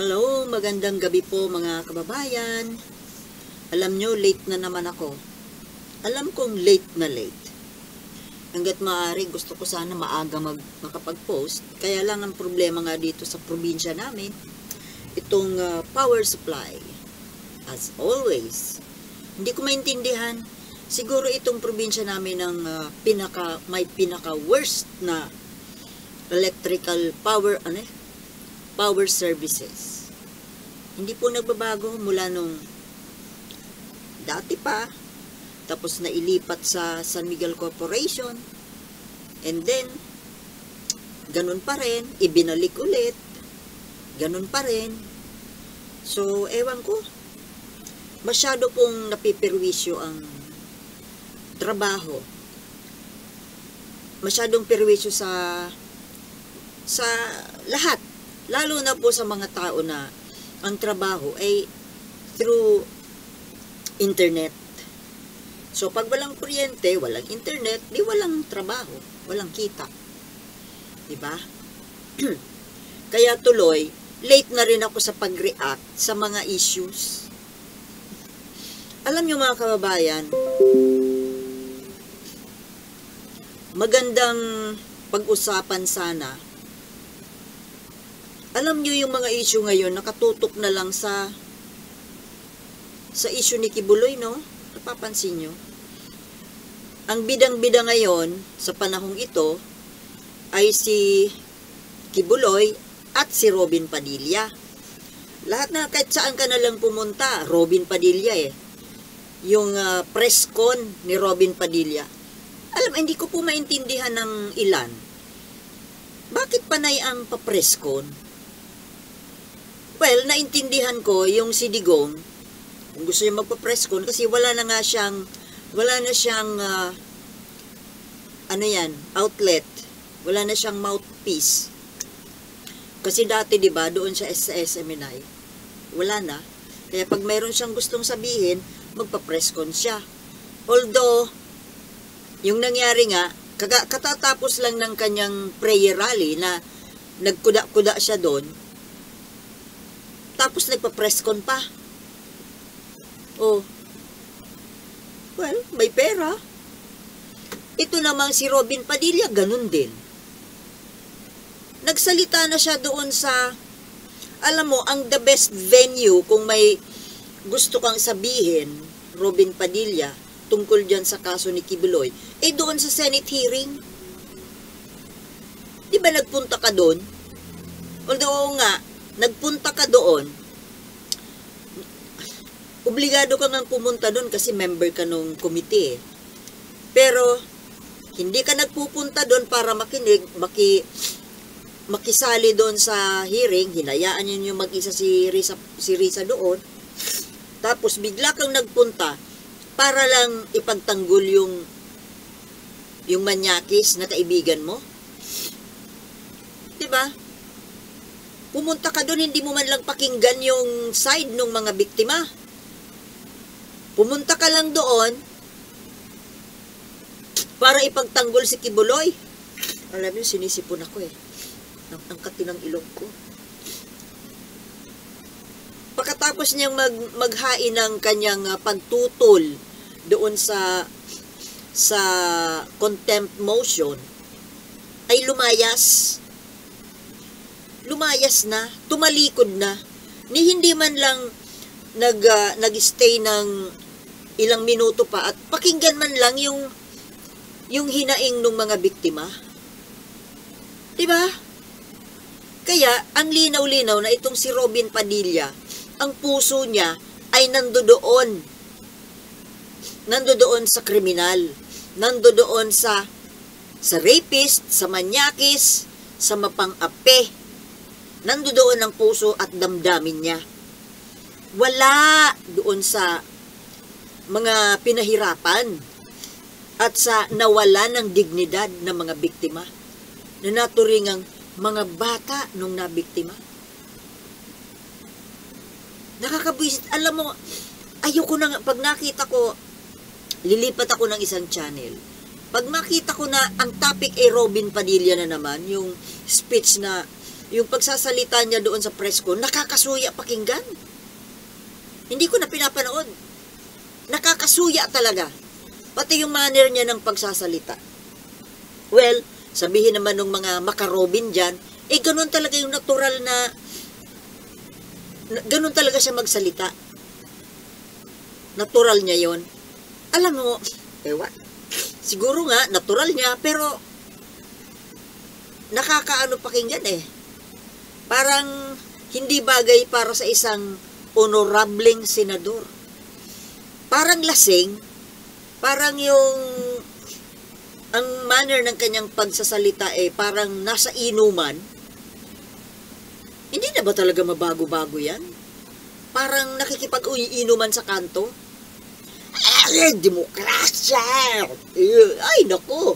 Hello, magandang gabi po mga kababayan. Alam nyo, late na naman ako. Alam kong late na late. Hanggat maaari, gusto ko sana maaga makapag-post. Kaya lang ang problema nga dito sa probinsya namin, itong power supply. As always, hindi ko maintindihan. Siguro itong probinsya namin ang may pinaka-worst na electrical power services. Hindi po nagbabago mula nung dati pa, tapos nailipat sa San Miguel Corporation, and then ganun pa rin, ibinalik ulit, ganun pa rin. So, ewan ko, masyado pong napipirwisyo ang trabaho. Masyadong pirwisyo sa lahat. Lalo na po sa mga tao na ang trabaho ay through internet. So, pag walang kuryente, walang internet, di walang trabaho, walang kita. Diba? Kaya tuloy, late na rin ako sa pag-react sa mga issues. Alam nyo mga kababayan, magandang pag-usapan sana. Alam nyo yung mga issue ngayon, nakatutok na lang sa issue ni Kibuloy, no? Napapansin nyo? Ang bidang-bida ngayon, sa panahong ito, ay si Kibuloy at si Robin Padilla. Lahat na, kahit saan ka na lang pumunta, Robin Padilla eh. Yung press con ni Robin Padilla. Alam, hindi ko po maintindihan ng ilan. Bakit panay ang pa-press con? Well, naintindihan ko yung si Digong, kung gusto niya magpa-press con, kasi wala na siyang outlet, wala na siyang mouthpiece. Kasi dati, di ba, doon siya sa SMNI, wala na. Kaya pag mayroon siyang gustong sabihin, magpa-press con siya. Although, yung nangyari nga, katatapos lang ng kanyang prayer rally na nagkuda-kuda siya doon, tapos nagpa-press con pa. Oh. Well, may pera. Ito namang si Robin Padilla, ganun din. Nagsalita na siya doon sa, alam mo, ang the best venue kung may gusto kang sabihin, Robin Padilla, tungkol dyan sa kaso ni Kibuloy, doon sa Senate hearing. Di ba nagpunta ka doon? Although nga, nagpunta ka doon, obligado ka nang pumunta doon kasi member ka nung committee. Pero, hindi ka nagpupunta doon para makisali doon sa hearing, hinayaan niyo mag-isa si Risa doon, tapos bigla kang nagpunta para lang ipagtanggol yung manyakis na kaibigan mo. Diba? Pumunta ka doon, hindi mo man lang pakinggan yung side ng mga biktima. Pumunta ka lang doon para ipagtanggol si Kibuloy. Alam niyo, sinisipon ako eh. Ang katinang ilong ko. Pagkatapos niyang maghain ng kanyang pagtutol doon sa contempt motion, ay lumayas na, tumalikod na, ni hindi man lang nag-stay ng ilang minuto pa at pakinggan man lang yung hinaing ng mga biktima. Diba? Kaya, ang linaw-linaw na itong si Robin Padilla, ang puso niya ay nandoon sa kriminal, nandoon sa rapist, sa manyakis, sa mapang-ape. Nandoon ang puso at damdamin niya. Wala doon sa mga pinahirapan at sa nawala ng dignidad ng mga biktima na naturingang mga bata nung nabiktima. Nakakabwisit. Alam mo, ayoko na, pag nakita ko, lilipat ako ng isang channel. Pag makita ko na ang topic ay Robin Padilla na naman, yung speech na yung pagsasalita niya doon sa press ko, nakakasuya pakinggan. Hindi ko na pinapanood. Nakakasuya talaga. Pati yung manner niya ng pagsasalita. Well, sabihin naman ng mga makarobin dyan, ganun talaga yung natural na, ganun talaga siya magsalita. Natural niya yon. Alam mo, ewan, siguro nga, natural niya, pero nakakaano pakinggan Parang hindi bagay para sa isang honorableng senador. Parang lasing, parang yung ang manner ng kanyang pagsasalita parang nasa inuman. Hindi na ba talaga mabago-bago yan? Parang nakikipag-inuman sa kanto. Demokrasya! Ay, naku!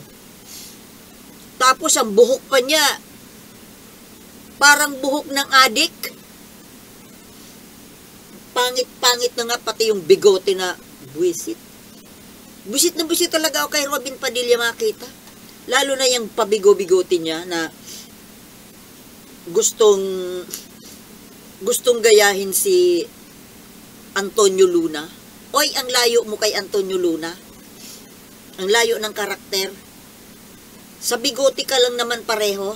Tapos ang buhok pa niya, parang buhok ng adik. Pangit-pangit na nga pati yung bigote na buwisit. Buwisit na buwisit talaga ako kay Robin Padilla makita. Lalo na yung pabigo-bigote niya na gustong gayahin si Antonio Luna. Oy, ang layo mo kay Antonio Luna. Ang layo ng karakter. Sa bigote ka lang naman pareho.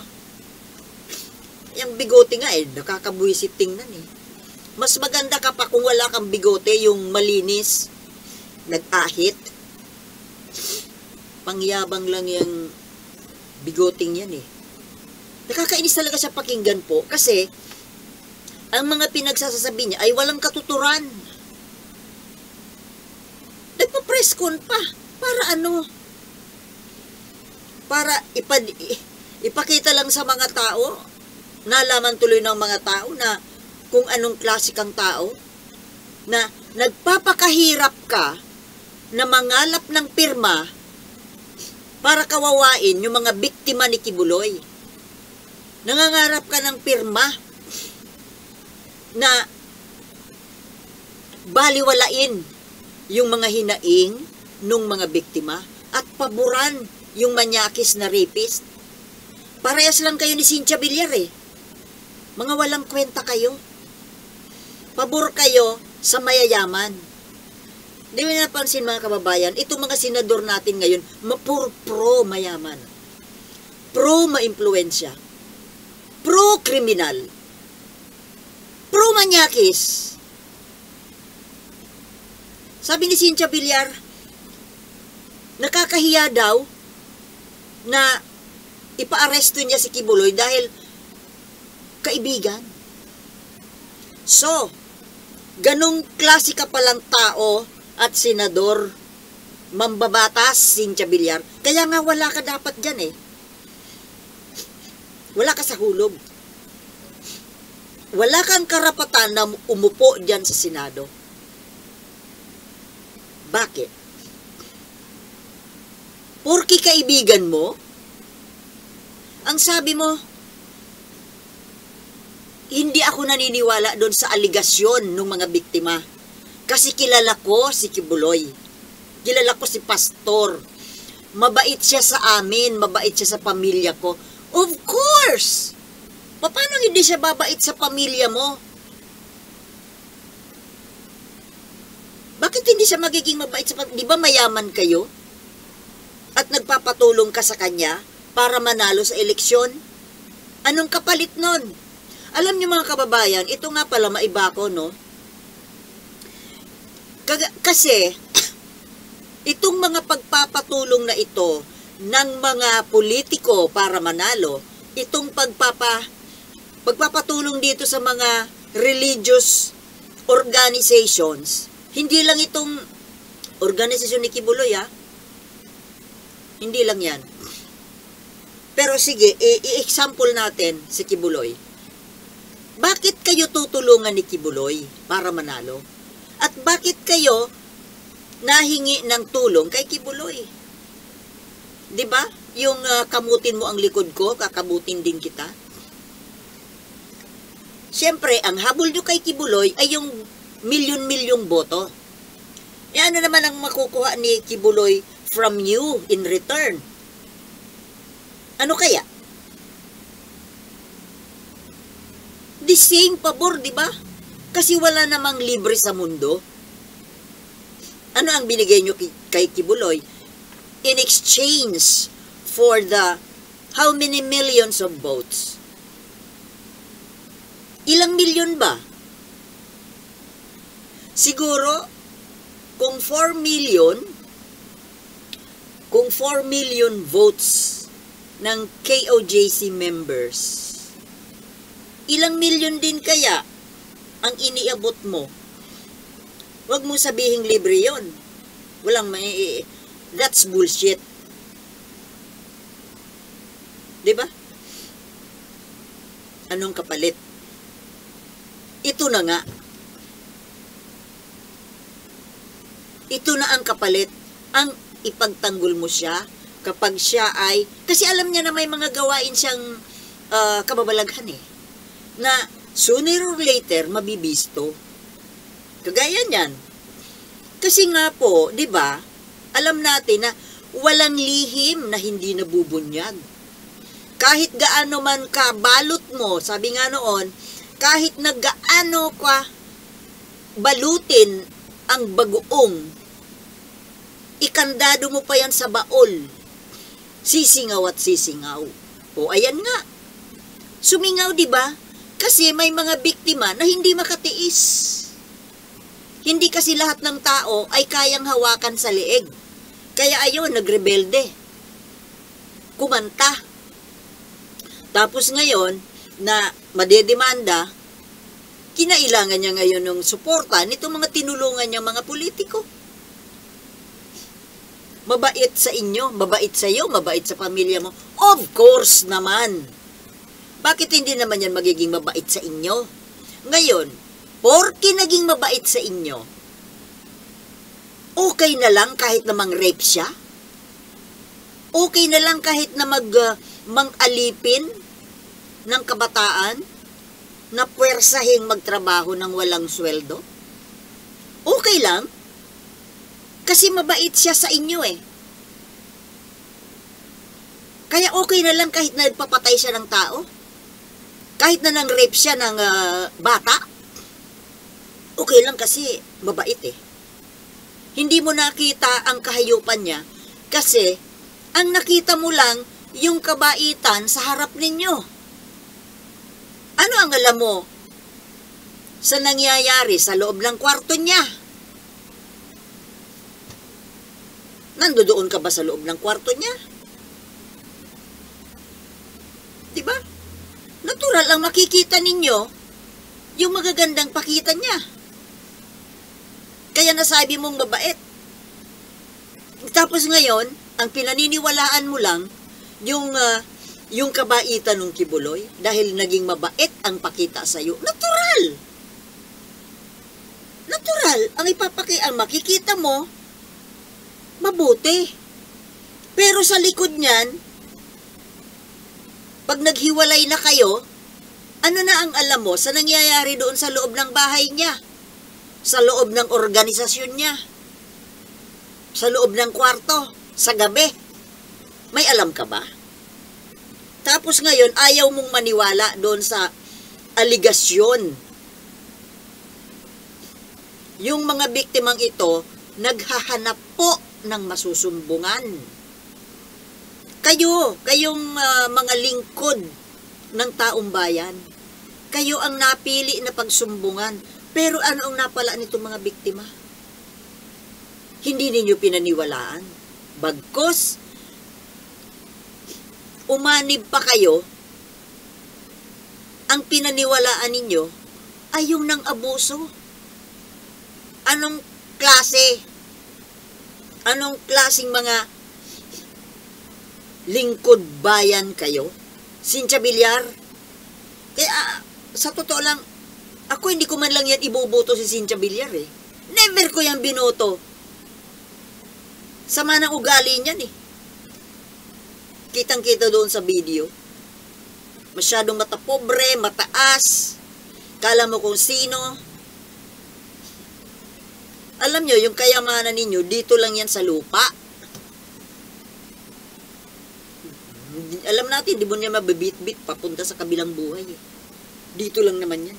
Yung bigote nga nakakabuwisit tingnan Mas maganda ka pa kung wala kang bigote, yung malinis, nag-ahit. Pangyabang lang yung bigoting yan Nakakainis talaga sa pakinggan po kasi ang mga pinagsasasabi niya ay walang katuturan. Nagpa-press con pa. Para ano? Para ipakita lang sa mga tao, nalaman tuloy ng mga tao na kung anong klase kang tao, na nagpapakahirap ka na mangalap ng pirma para kawawain yung mga biktima ni Kibuloy. Nangangarap ka ng pirma na baliwalain yung mga hinaing nung mga biktima at paboran yung manyakis na rapist. Parehas lang kayo ni Cynthia Villar Mga walang kwenta kayo. Pabor kayo sa mayayaman. Di mo napansin mga kababayan, itong mga senador natin ngayon, pro mayaman. Pro maimpluwensya. Pro kriminal. Pro manyakis. Sabi ni Cynthia Villar, nakakahiya daw na ipaaresto niya si Kibuloy dahil kaibigan. So, ganong klase ka palang tao at senador, mambabatas, Cynthia Villar. Kaya nga wala ka dapat dyan Wala ka sa hulog. Wala kang karapatan na umupo dyan sa Senado. Bakit? Porki kaibigan mo, ang sabi mo, hindi ako naniniwala doon sa aligasyon ng mga biktima. Kasi kilala ko si Kibuloy. Kilala ko si Pastor. Mabait siya sa amin, mabait siya sa pamilya ko. Of course! Paano hindi siya babait sa pamilya mo? Bakit hindi siya magiging mabait sa pamilya? Di ba mayaman kayo? At nagpapatulong ka sa kanya para manalo sa eleksyon? Anong kapalit nun? Alam niyo mga kababayan, ito nga pala maiba ko, no? Kasi, itong mga pagpapatulong na ito ng mga politiko para manalo, itong pagpapatulong dito sa mga religious organizations, hindi lang itong organisasyon ni Kibuloy, Hindi lang yan. Pero sige, i-example natin si Kibuloy. Bakit kayo tutulungan ni Kibuloy para manalo? At bakit kayo nahingi ng tulong kay Kibuloy? 'Di ba? Yung kamutin mo ang likod ko, kakamutin din kita. Siyempre, ang habol nyo kay Kibuloy ay yung milyon-milyong boto. Ano naman ang makukuha ni Kibuloy from you in return? Ano kaya? the same pabor, di ba? Kasi wala namang libre sa mundo. Ano ang binigay nyo kay Kibuloy? In exchange for the how many millions of votes? Ilang milyon ba? Siguro, kung 4 million votes ng KOJC members, ilang milyon din kaya ang iniabot mo? Huwag mo sabihing libre yon. Walang that's bullshit. Diba? Anong kapalit? Ito na nga. Ito na ang kapalit. Ang ipagtanggol mo siya kapag siya ay, kasi alam niya na may mga gawain siyang kababalaghan na sooner or later mabibisto. Kagaya niyan. Kasi nga po, di ba, alam natin na walang lihim na hindi nabubunyag. Kahit gaano man ka balot mo, sabi nga noon, kahit na gaano ka balutin ang bagoong, ikandado mo pa yan sa baol, sisingaw at sisingaw. O ayan nga, sumingaw, di ba? Kasi may mga biktima na hindi makatiis. Hindi kasi lahat ng tao ay kayang hawakan sa leeg. Kaya ayun, nagrebelde. Kumanta. Tapos ngayon, na madedemanda, kinailangan niya ngayon ng suporta nitong mga tinulungan niyang mga politiko. Mabait sa inyo, mabait sa iyo, mabait sa pamilya mo. Of course naman. Bakit hindi naman yan magiging mabait sa inyo? Ngayon, porke naging mabait sa inyo, okay na lang kahit na mang-rape siya? Okay na lang kahit na mang-alipin ng kabataan na puwersahing magtrabaho ng walang sweldo? Okay lang? Kasi mabait siya sa inyo Kaya okay na lang kahit na nagpapatay siya ng tao? Kahit na nang-rape siya ng bata? Okay lang kasi mabait Hindi mo nakita ang kahayupan niya kasi ang nakita mo lang yung kabaitan sa harap ninyo. Ano ang alam mo sa nangyayari sa loob ng kwarto niya? Nandoon ka ba sa loob ng kwarto niya? Diba? Natural ang makikita ninyo yung magagandang pakita niya. Kaya nasabi mong mabait. Tapos ngayon, ang pinaniniwalaan mo lang, yung kabaitan ng Kibuloy, dahil naging mabait ang pakita sa'yo. Natural! Natural! Ang makikita mo, mabuti. Pero sa likod niyan, pag naghiwalay na kayo, ano na ang alam mo sa nangyayari doon sa loob ng bahay niya? Sa loob ng organisasyon niya, sa loob ng kwarto, sa gabi. May alam ka ba? Tapos ngayon, ayaw mong maniwala doon sa aligasyon. Yung mga biktimang ito, naghahanap po ng masusumbungan. Kayong mga lingkod ng taong bayan, kayo ang napili na pagsumbungan. Pero ano ang napala nitong mga biktima? Hindi ninyo pinaniwalaan. Bagkos, umanib pa kayo, ang pinaniwalaan ninyo ay yung ng abuso. Anong klase? Anong klaseng mga lingkod bayan kayo? Cynthia Villar? Kaya, sa totoo lang, ako hindi ko man lang yan iboboto si Cynthia Villar Never ko yan binoto. Sama ng ugali niyan Kitang-kita doon sa video. Masyadong matapobre, mataas. Kala mo kung sino. Alam nyo, yung kayamanan ninyo, dito lang yan sa lupa. Alam natin, di mo niya mabibit-bit papunta sa kabilang buhay Dito lang naman yan.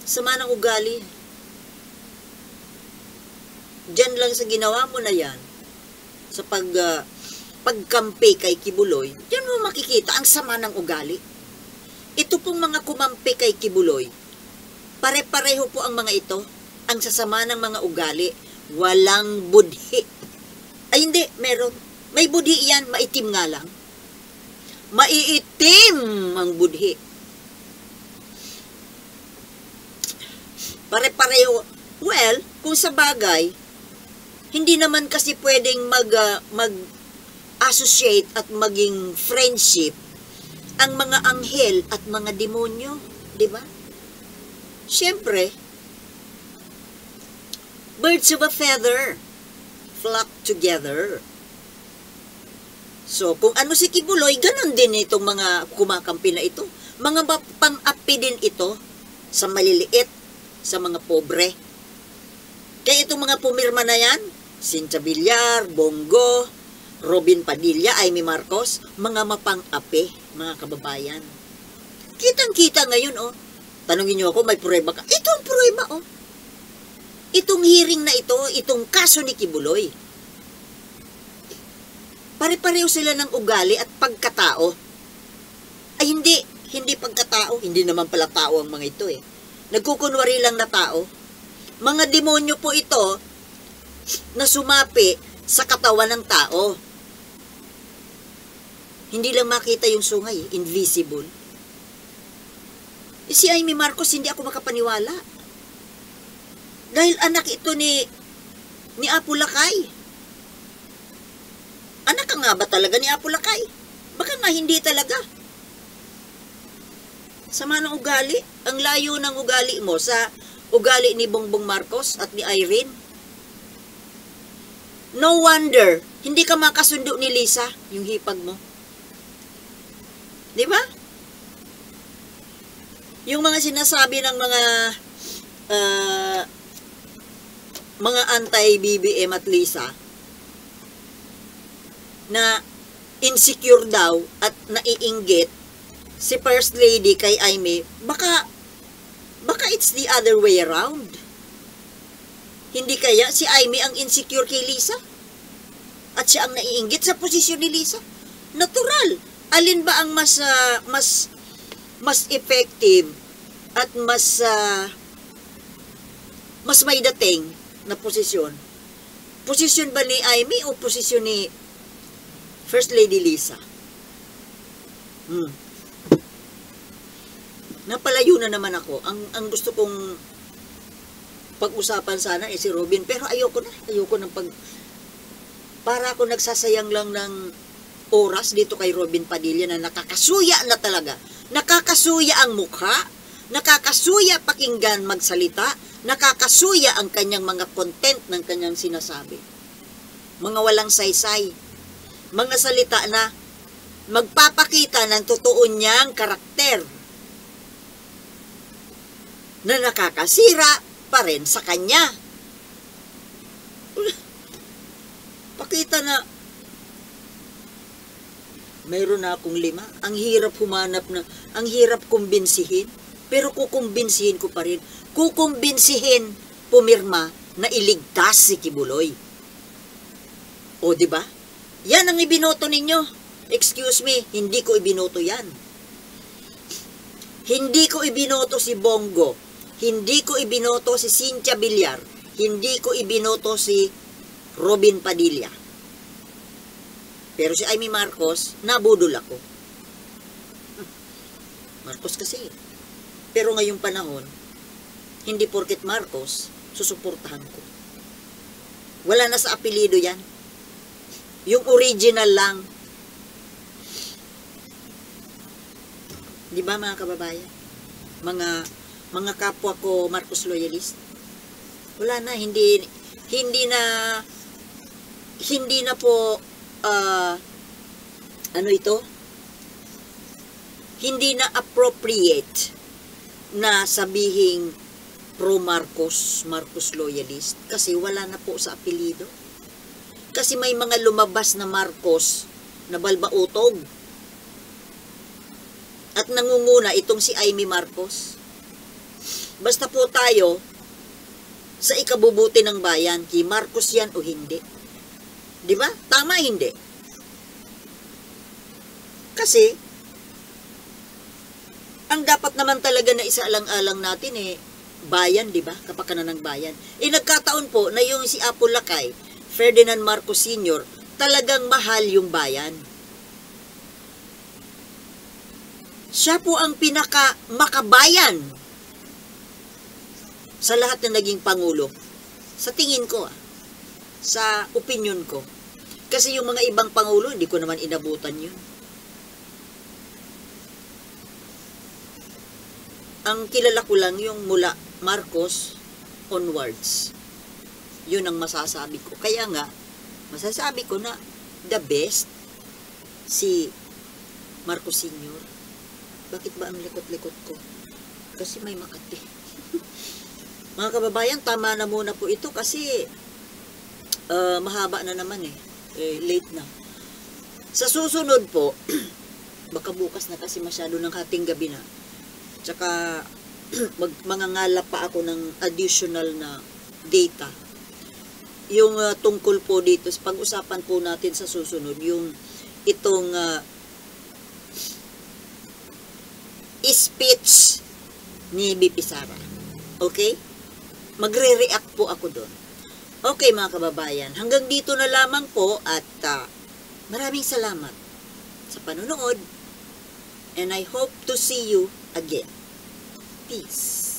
Sama ng ugali. Diyan lang sa ginawa mo na yan, sa pagkampi kay Kibuloy, diyan mo makikita ang sama ng ugali. Ito pong mga kumampi kay Kibuloy, pare-pareho po ang mga ito, ang sasama ng mga ugali, walang budhi. Ay hindi, meron. May budhi yan, maitim nga lang. Maiitim ang budhi. Pare-pareho. Well, kung sa bagay, hindi naman kasi pwedeng mag-associate at maging friendship ang mga anghel at mga demonyo, di ba? Siyempre, birds of a feather flock together. So, kung ano si Kibuloy, ganun din itong mga kumakampi na ito. Mga pang-api din ito sa maliliit, sa mga pobre. Kaya itong mga pumirma na yan, Cynthia Villar, Bongo, Robin Padilla, Amy Marcos, mga mapang-api, mga kababayan. Kitang-kita ngayon, oh. Tanungin niyo ako, may prueba ka? Ito ang prueba, oh. Itong hearing na ito, itong kaso ni Kibuloy. Pare-pareho sila ng ugali at pagkatao. Ay hindi pagkatao, hindi naman pala tao ang mga ito, eh. Nagkukunwari lang na tao. Mga demonyo po ito na sumapi sa katawan ng tao. Hindi lang makita yung sungay, invisible. Si Amy Marcos, hindi ako makapaniwala. Dahil anak ito ni Apo Lakay. Anak ka nga ba talaga ni Apo Lakay? Baka nga hindi talaga. Sama ng ugali. Ang layo ng ugali mo sa ugali ni Bongbong Marcos at ni Irene. No wonder, hindi ka makasundo ni Lisa, yung hipag mo. Di ba? Yung mga sinasabi ng mga anti-BBM at Lisa na insecure daw at naiinggit si First Lady kay Amy, baka it's the other way around. Hindi kaya si Amy ang insecure kay Lisa? At siya ang naiinggit sa posisyon ni Lisa? Natural. Alin ba ang mas effective at mas may dating na posisyon? Posisyon ba ni Amy o posisyon ni First Lady Lisa? Napalayo na naman ako. Ang gusto kong pag-usapan sana si Robin, pero ayoko ng para ako nagsasayang lang ng oras dito kay Robin Padilla na nakakasuya na talaga. Nakakasuya ang mukha, nakakasuya pakinggan magsalita, nakakasuya ang kanyang mga content ng kanyang sinasabi. Mga walang saysay, mga salita na magpapakita ng totoo niyang karakter na nakakasira pa rin sa kanya. Pakita na mayroon na akong 5. Ang hirap humanap na, ang hirap kumbinsihin, pero kukumbinsihin ko pa rin. Kukumbinsihin pumirma na iligtas si Kibuloy. O, di ba? Yan ang ibinoto ninyo. Excuse me, hindi ko ibinoto yan. Hindi ko ibinoto si Bongo. Hindi ko ibinoto si Cynthia Villar. Hindi ko ibinoto si Robin Padilla. Pero si Amy Marcos, nabudol ako. Marcos kasi. Pero ngayong panahon, hindi porket Marcos, susuportahan ko. Wala na sa apelido yan. Yung original lang. Di ba mga kababayan? Mga kapwa ko Marcos loyalist. Wala na, hindi na po hindi na appropriate na sabihing pro Marcos loyalist kasi wala na po sa apelido. Kasi may mga lumabas na Marcos na balbautog. At nangunguna itong si Amy Marcos. Basta po tayo sa ikabubuti ng bayan, kay Marcos yan o hindi. Di ba? Tama hindi. Kasi, ang dapat naman talaga na isaalang-alang natin bayan, di ba? Kapakanan ng bayan. Nagkataon po na yung si Apo Lakay, Ferdinand Marcos Sr., talagang mahal yung bayan. Siya po ang pinaka-makabayan sa lahat na naging pangulo. Sa tingin ko, sa opinion ko. Kasi yung mga ibang pangulo, hindi ko naman inabutan yun. Ang kilala ko lang yung mula Marcos onwards. Yun ang masasabi ko. Kaya nga, masasabi ko na the best si Marcos Sr. Bakit ba ang likot-likot ko? Kasi may Makati. Mga kababayan, tama na muna po ito kasi mahaba na naman late na. Sa susunod po, baka bukas na kasi masyado ng hating gabi na. Tsaka mangangalap pa ako ng additional na data. Yung tungkol po dito, pag-usapan po natin sa susunod, yung itong speech ni BP Sara. Okay? Magre-react po ako doon. Okay mga kababayan, hanggang dito na lamang po at maraming salamat sa panonood and I hope to see you again. Peace.